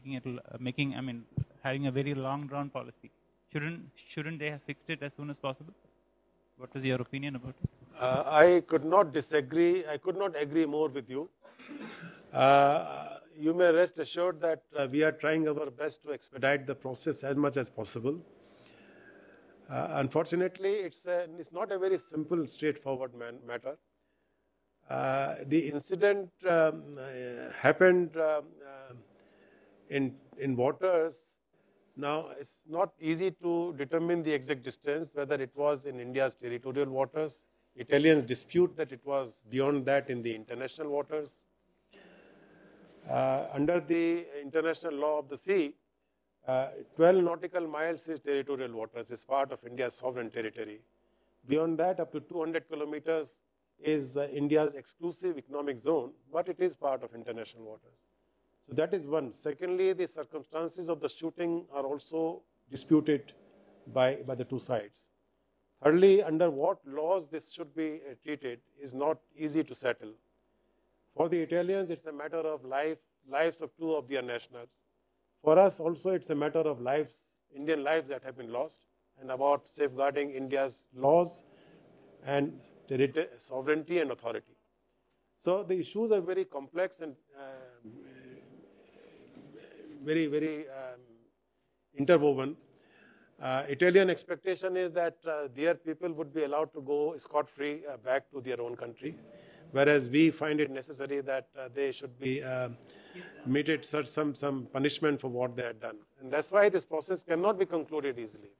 having a very long drawn policy? Shouldn't they have fixed it as soon as possible? What is your opinion about it? I could not disagree. I could not agree more with you. You may rest assured that we are trying our best to expedite the process as much as possible. Unfortunately, it's not a very simple, straightforward matter. The incident happened in waters. Now, it's not easy to determine the exact distance, whether it was in India's territorial waters. Italians dispute that it was beyond that in the international waters. Under the international law of the sea, 12 nautical miles is territorial waters, is part of India's sovereign territory. Beyond that, up to 200 kilometers is India's exclusive economic zone, but it is part of international waters. So that is one. Secondly, the circumstances of the shooting are also disputed by the two sides. Thirdly, under what laws this should be treated is not easy to settle. For the Italians, it's a matter of lives of two of their nationals. For us also, it's a matter of Indian lives that have been lost, and about safeguarding India's laws and sovereignty and authority. So the issues are very complex and very interwoven. Italian expectation is that their people would be allowed to go scot-free back to their own country, whereas we find it necessary that they should be meted some punishment for what they had done. And that's why this process cannot be concluded easily.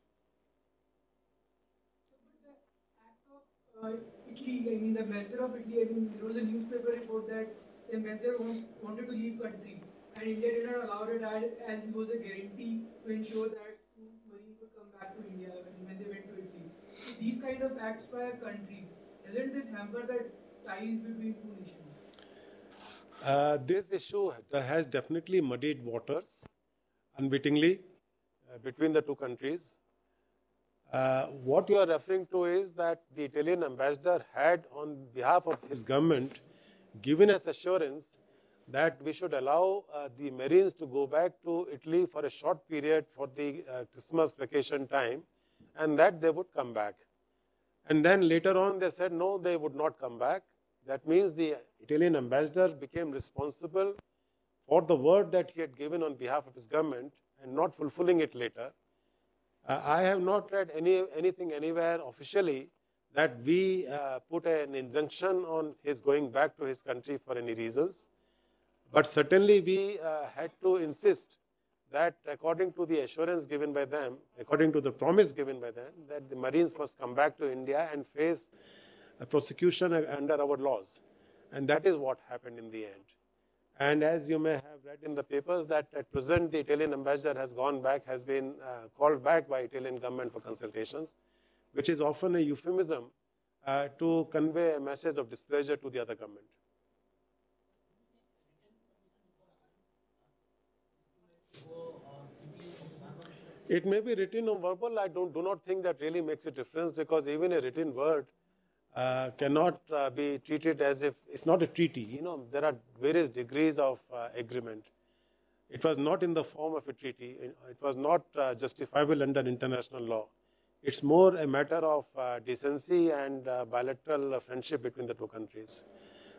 Italy, I mean the ambassador of Italy, I mean there was a newspaper report that the ambassador wanted to leave country and India did not allow it as it was a guarantee to ensure that Marines would come back to India when they went to Italy. So these kind of acts by a country, doesn't this hamper the ties between two nations? This issue has definitely muddied waters unwittingly between the two countries. What you are referring to is that the Italian ambassador had, on behalf of his government, given us assurance that we should allow the Marines to go back to Italy for a short period for the Christmas vacation time, and that they would come back. And then later on they said no, they would not come back. That means the Italian ambassador became responsible for the word that he had given on behalf of his government and not fulfilling it later. I have not read anything anywhere officially that we put an injunction on his going back to his country for any reasons. But certainly we had to insist that according to the assurance given by them, according to the promise given by them, that the Marines must come back to India and face a prosecution under our laws. And that is what happened in the end. And as you may have read in the papers, that at present the Italian ambassador has gone back, has been called back by Italian government for consultations, which is often a euphemism to convey a message of displeasure to the other government. It may be written or verbal. I do not think that really makes a difference, because even a written word cannot be treated as if it's not a treaty. You know, there are various degrees of agreement. It was not in the form of a treaty. It was not justifiable under international law. It's more a matter of decency and bilateral friendship between the two countries.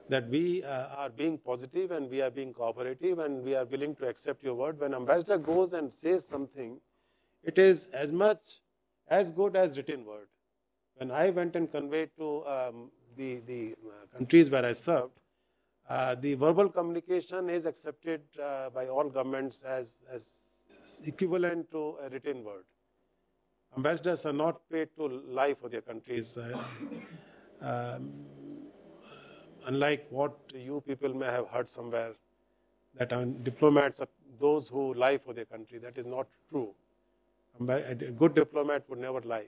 That we are being positive and we are being cooperative and we are willing to accept your word. When ambassador goes and says something, it is as good as written word. When I went and conveyed to the countries where I served, the verbal communication is accepted by all governments as equivalent to a written word. Ambassadors are not paid to lie for their countries, unlike what you people may have heard somewhere, that diplomats are those who lie for their country. That is not true. A good diplomat would never lie.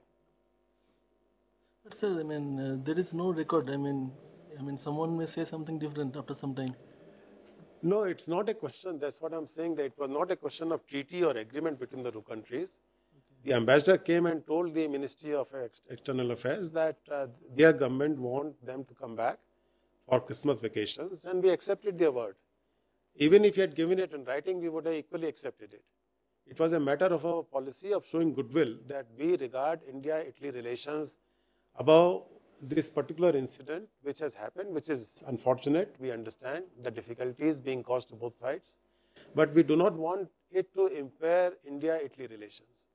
But sir, I mean, there is no record. I mean, someone may say something different after some time. No, it's not a question. That's what I'm saying, that it was not a question of treaty or agreement between the two countries. The ambassador came and told the Ministry of External Affairs that their government want them to come back for Christmas vacations, and we accepted their word. Even if he had given it in writing, we would have equally accepted it. It was a matter of our policy of showing goodwill, that we regard India-Italy relations above this particular incident which has happened, which is unfortunate. We understand the difficulties being caused to both sides, but we do not want it to impair India-Italy relations.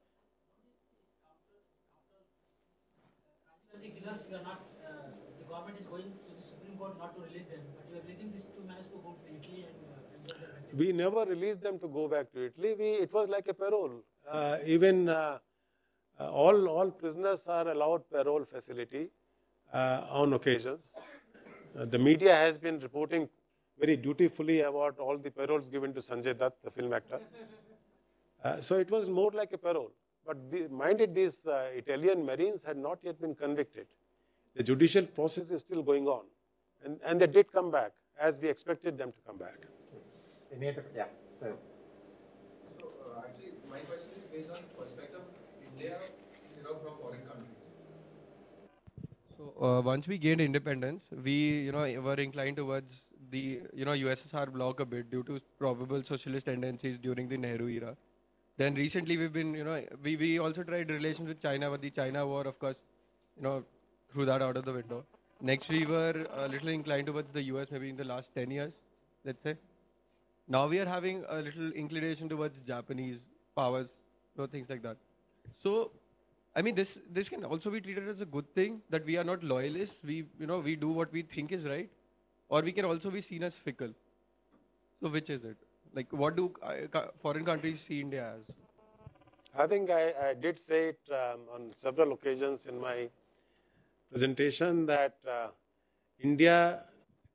Because you are not, the government is going to the Supreme Court not to release them, but you are releasing these two managed to go to Italy and we never released them to go back to Italy. It was like a parole. Even all prisoners are allowed parole facility on occasions. The media has been reporting very dutifully about all the paroles given to Sanjay Dutt, the film actor. So it was more like a parole. But minded, these Italian Marines had not yet been convicted. The judicial process is still going on. And they did come back, as we expected them to come back. Yeah. So actually, my question is based on perspective of India instead of from foreign countries. So once we gained independence, we were inclined towards the USSR bloc a bit due to probable socialist tendencies during the Nehru era. Then recently we've been we also tried relations with China, but the China war, of course, threw that out of the window. Next, we were a little inclined towards the US maybe in the last 10 years, let's say. Now we are having a little inclination towards Japanese powers, things like that. So, I mean, this can also be treated as a good thing that we are not loyalists. We do what we think is right, or we can also be seen as fickle. So, which is it? Like, what do foreign countries see India as? I think I did say it on several occasions in my presentation that India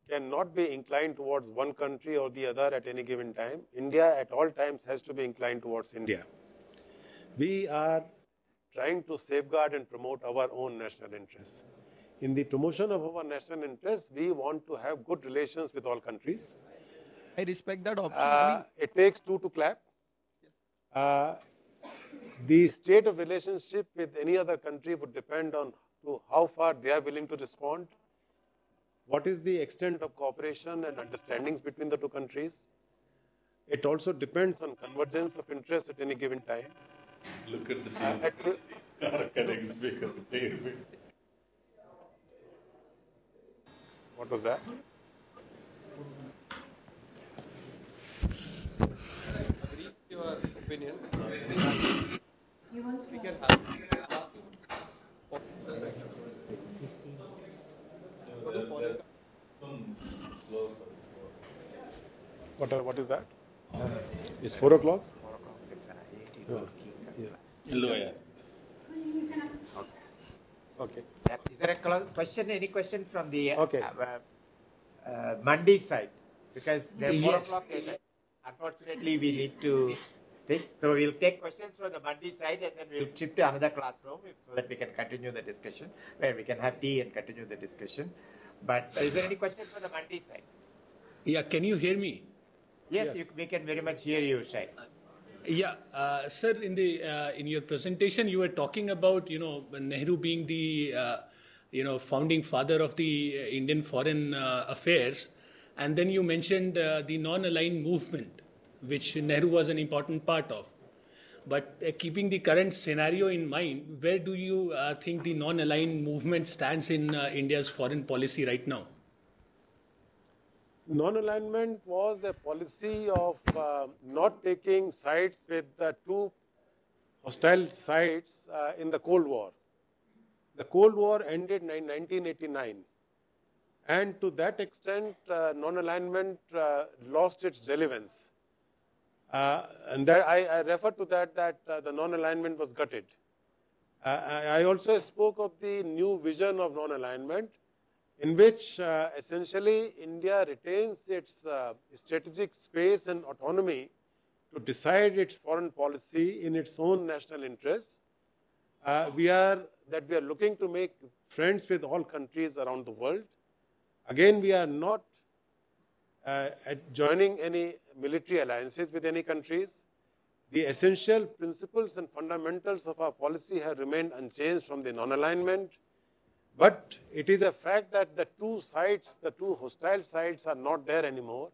cannot be inclined towards one country or the other at any given time. India at all times has to be inclined towards India. We are trying to safeguard and promote our own national interests. In the promotion of our national interests, we want to have good relations with all countries. I respect that option. It takes two to clap. The state of relationship with any other country would depend on to how far they are willing to respond. What is the extent of cooperation and understandings between the two countries? It also depends on convergence of interest at any given time. Look at the team. What was that? Agree with your opinion. We can have What is that? It's 4 o'clock? 4 o'clock. It's Oh, IIT. Lawyer. Okay. Is there a question? Any question from the Okay. Mandi side? Because we're 4 Yes. o'clock. Unfortunately, we need to think. So we'll take questions from the Mandi side and then we'll shift to another classroom so that we can continue the discussion, where we can have tea and continue the discussion. But is there any question from the Mandi side? Yeah, can you hear me? Yes, we can very much hear you, Shai. Yeah, sir. In your presentation, you were talking about Nehru being the founding father of the Indian foreign affairs, and then you mentioned the non-aligned movement, which Nehru was an important part of. But keeping the current scenario in mind, where do you think the non-aligned movement stands in India's foreign policy right now? Non-alignment was a policy of not taking sides with the two hostile sides in the Cold War. The Cold War ended in 1989, and to that extent, non-alignment lost its relevance. And that I refer to that the non-alignment was gutted. I also spoke of the new vision of non-alignment, in which essentially India retains its strategic space and autonomy to decide its foreign policy in its own national interests. We are looking to make friends with all countries around the world. Again, we are not joining any military alliances with any countries. The essential principles and fundamentals of our policy have remained unchanged from the non-alignment. But it is a fact that the two hostile sides are not there anymore.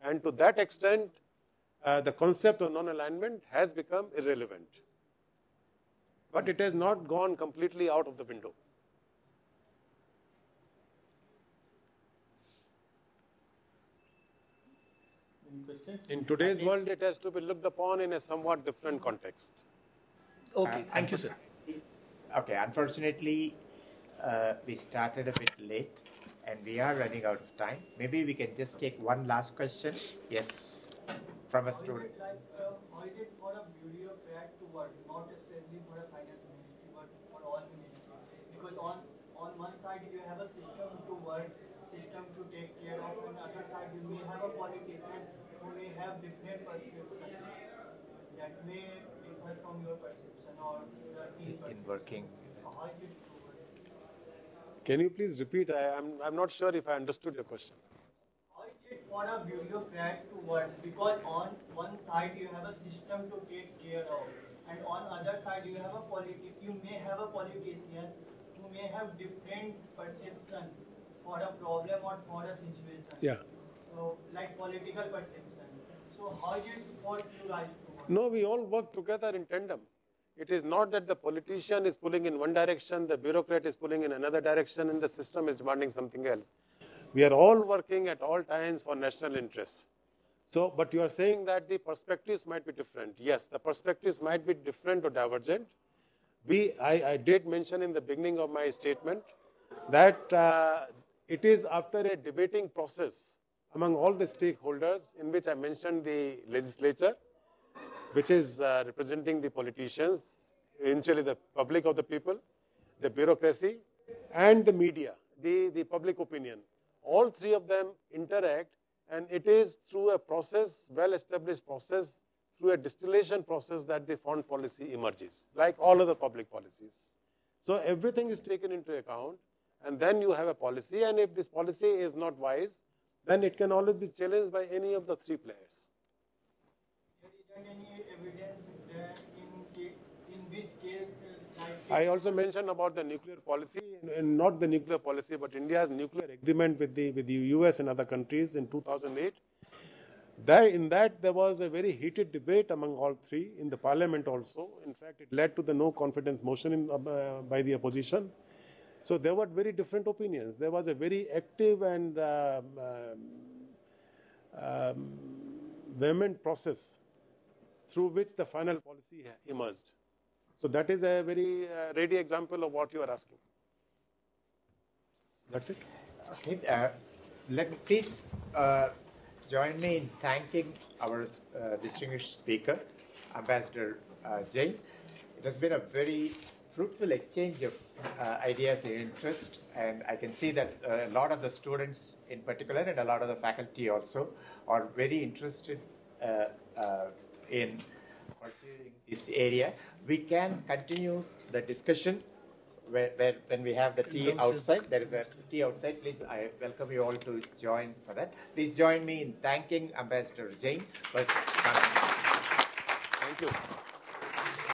And to that extent, the concept of non-alignment has become irrelevant. But it has not gone completely out of the window. In today's world, it has to be looked upon in a somewhat different context. Okay, thank you, sir. Okay, unfortunately, we started a bit late and we are running out of time. Maybe we can just take one last question. Yes, from a student. How is it for a bureaucrat to work, not especially for a finance ministry, but for all ministries? Because on one side you have a system to work, system to take care of, on the other side you may have a politician who may have different perceptions that may differ from your perception or the team perception. In working. How is it to work? Can you please repeat? I'm not sure if I understood your question. How is it for a bureaucrat to work? Because on one side you have a system to take care of, and on other side you have you may have a politician who may have different perception for a problem or for a situation. Yeah. So like political perception. So how is it for you guys to work? No, we all work together in tandem. It is not that the politician is pulling in one direction, the bureaucrat is pulling in another direction, and the system is demanding something else. We are all working at all times for national interests. So, but you are saying that the perspectives might be different. Yes, the perspectives might be different or divergent. I did mention in the beginning of my statement that it is after a debating process among all the stakeholders, in which I mentioned the legislature, which is representing the politicians, eventually the public of the people, the bureaucracy, and the media, the public opinion. All three of them interact, and it is through a process, well-established process, through a distillation process, that the foreign policy emerges, like all other public policies. So everything is taken into account, and then you have a policy, and if this policy is not wise, then it can always be challenged by any of the three players. Is there any evidence in which case? I also mentioned about the nuclear policy, and not the nuclear policy, but India's nuclear agreement with the US and other countries in 2008. In that, there was a very heated debate among all three, in the parliament also. In fact, it led to the no confidence motion by the opposition. So there were very different opinions. There was a very active and vehement process through which the final policy emerged. So that is a very ready example of what you are asking. That's it. Okay. Let me please join me in thanking our distinguished speaker, Ambassador Jain. It has been a very fruitful exchange of ideas and interest, and I can see that a lot of the students in particular and a lot of the faculty also are very interested in pursuing this area. We can continue the discussion when we have the tea outside. There is a tea outside. Please, I welcome you all to join for that. Please join me in thanking Ambassador Jain for coming. Thank you.